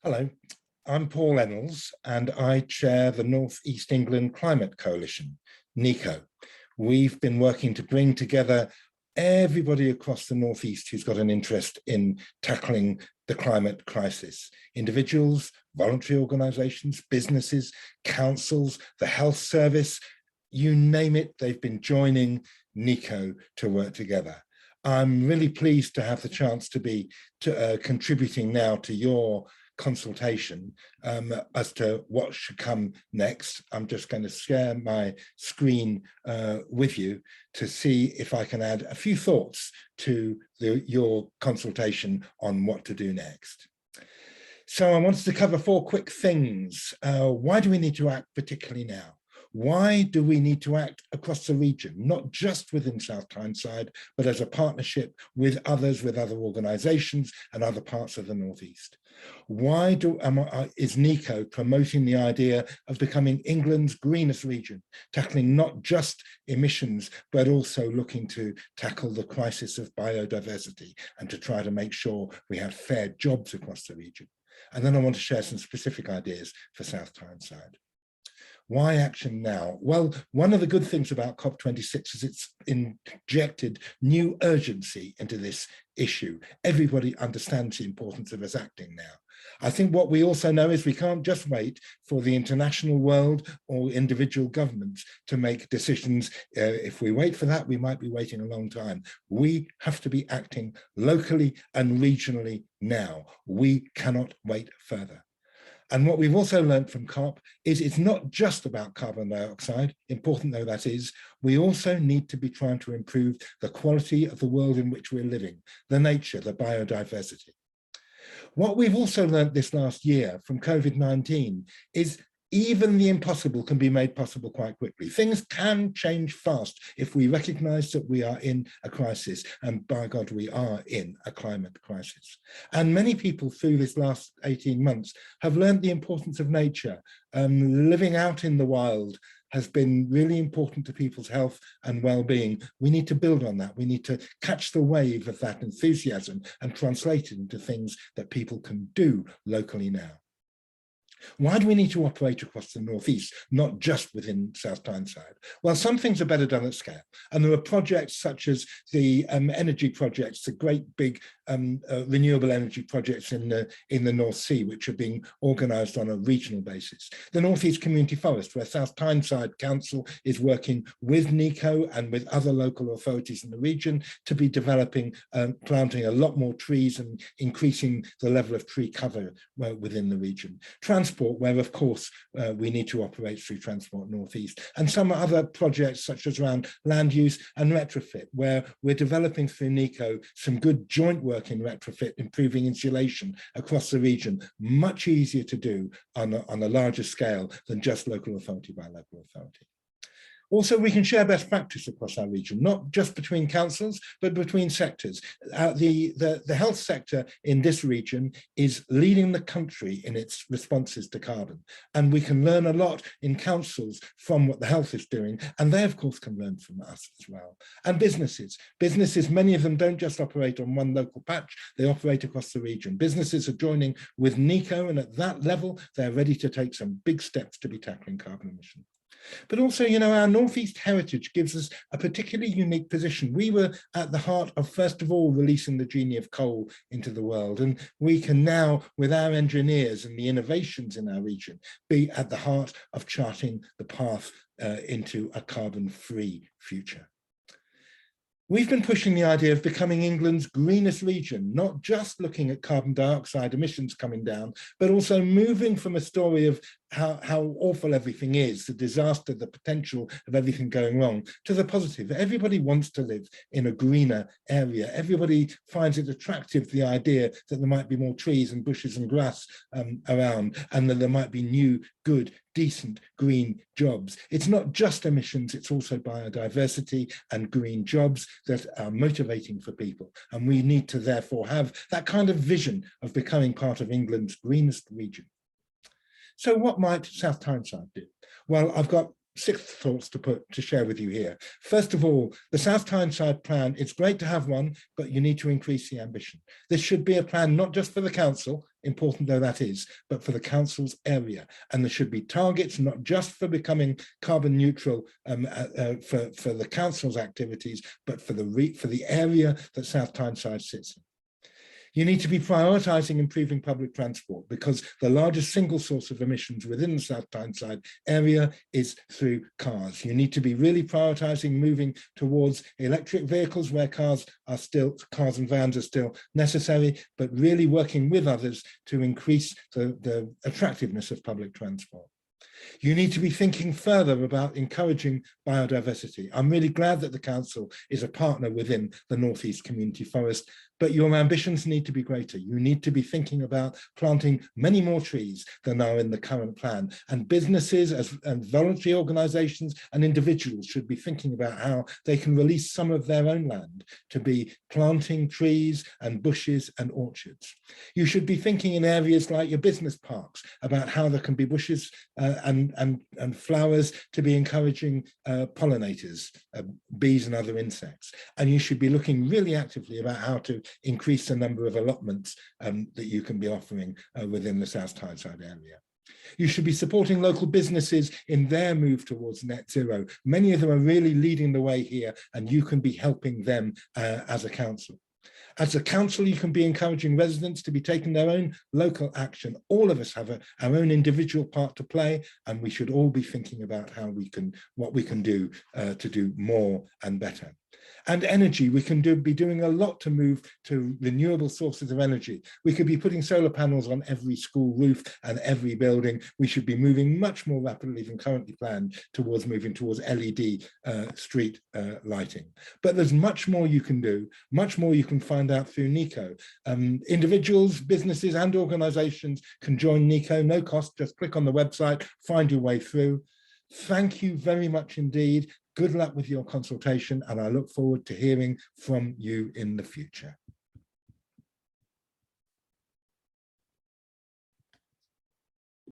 Hello, I'm Paul Ennals and I chair the North East England Climate Coalition, NEECCo. We've been working to bring together everybody across the North East who's got an interest in tackling the climate crisis. Individuals, voluntary organisations, businesses, councils, the health service, you name it, they've been joining NEECCo to work together. I'm really pleased to have the chance to be contributing now to your consultation as to what should come next. I'm just going to share my screen with you to see if I can add a few thoughts to your consultation on what to do next. So I wanted to cover 4 quick things. Why do we need to act particularly now? Why do we need to act across the region, not just within South Tyneside, but as a partnership with other organisations and other parts of the North East? Why is NEECCo promoting the idea of becoming England's greenest region, tackling not just emissions, but also looking to tackle the crisis of biodiversity and to try to make sure we have fair jobs across the region? And then I want to share some specific ideas for South Tyneside. Why action now? Well, one of the good things about COP26 is it's injected new urgency into this issue. Everybody understands the importance of us acting now. I think what we also know is we can't just wait for the international world or individual governments to make decisions. If we wait for that, we might be waiting a long time. We have to be acting locally and regionally now. We cannot wait further. And what we've also learned from COP is it's not just about carbon dioxide, important though that is, we also need to be trying to improve the quality of the world in which we're living, the nature, the biodiversity. What we've also learned this last year from COVID-19 is even the impossible can be made possible quite quickly. Things can change fast if we recognize that we are in a crisis, and by God, we are in a climate crisis. And many people through this last 18 months have learned the importance of nature. Living out in the wild has been really important to people's health and well-being. We need to build on that. We need to catch the wave of that enthusiasm and translate it into things that people can do locally now. Why do we need to operate across the North East, not just within South Tyneside? Well, some things are better done at scale. And there are projects such as the energy projects, the great big renewable energy projects in the North Sea, which are being organised on a regional basis. The North East Community Forest, where South Tyneside Council is working with NEECCo and with other local authorities in the region to be developing, planting a lot more trees and increasing the level of tree cover within the region. Transport, where of course we need to operate through Transport North East, and some other projects such as around land use and retrofit, where we're developing through NEECCo some good joint work in retrofit, improving insulation across the region, much easier to do on a larger scale than just local authority by local authority. Also, we can share best practice across our region, not just between councils, but between sectors. The health sector in this region is leading the country in its responses to carbon. And we can learn a lot in councils from what the health is doing. And they, of course, can learn from us as well. And businesses. Businesses, many of them don't just operate on one local patch, they operate across the region. Businesses are joining with NEECCo, and at that level, they're ready to take some big steps to be tackling carbon emissions. But also, you know, our Northeast heritage gives us a particularly unique position. We were at the heart of, first of all, releasing the genie of coal into the world. And we can now, with our engineers and the innovations in our region, be at the heart of charting the path into a carbon-free future. We've been pushing the idea of becoming England's greenest region, not just looking at carbon dioxide emissions coming down, but also moving from a story of how awful everything is, the disaster, the potential of everything going wrong, to the positive. Everybody wants to live in a greener area. Everybody finds it attractive, the idea that there might be more trees and bushes and grass around, and that there might be new, good, decent green jobs. It's not just emissions, it's also biodiversity and green jobs that are motivating for people. And we need to therefore have that kind of vision of becoming part of England's greenest region. So what might South Tyneside do? Well, I've got 6 thoughts to share with you here. First of all, the South Tyneside plan, it's great to have one, but you need to increase the ambition. This should be a plan not just for the council, important though that is, but for the council's area. And there should be targets, not just for becoming carbon neutral for the council's activities, but for the area that South Tyneside sits in. You need to be prioritising improving public transport, because the largest single source of emissions within the South Tyneside area is through cars. You need to be really prioritising moving towards electric vehicles where cars and vans are still necessary, but really working with others to increase the attractiveness of public transport. You need to be thinking further about encouraging biodiversity. I'm really glad that the council is a partner within the North East Community Forest, but your ambitions need to be greater. You need to be thinking about planting many more trees than are in the current plan. And businesses and voluntary organisations and individuals should be thinking about how they can release some of their own land to be planting trees and bushes and orchards. You should be thinking in areas like your business parks about how there can be bushes and flowers to be encouraging pollinators, bees and other insects. And you should be looking really actively about how to increase the number of allotments that you can be offering within the South Tyneside area. You should be supporting local businesses in their move towards net zero. Many of them are really leading the way here, and you can be helping them as a council. As a council, you can be encouraging residents to be taking their own local action. All of us have our own individual part to play, and we should all be thinking about what we can do to do more and better. And energy, we can be doing a lot to move to renewable sources of energy. We could be putting solar panels on every school roof and every building. We should be moving much more rapidly than currently planned towards moving towards LED street lighting. But there's much more you can do, much more you can find out through NEECCo. Individuals, businesses and organisations can join NEECCo, no cost, just click on the website, find your way through. Thank you very much indeed. Good luck with your consultation, and I look forward to hearing from you in the future.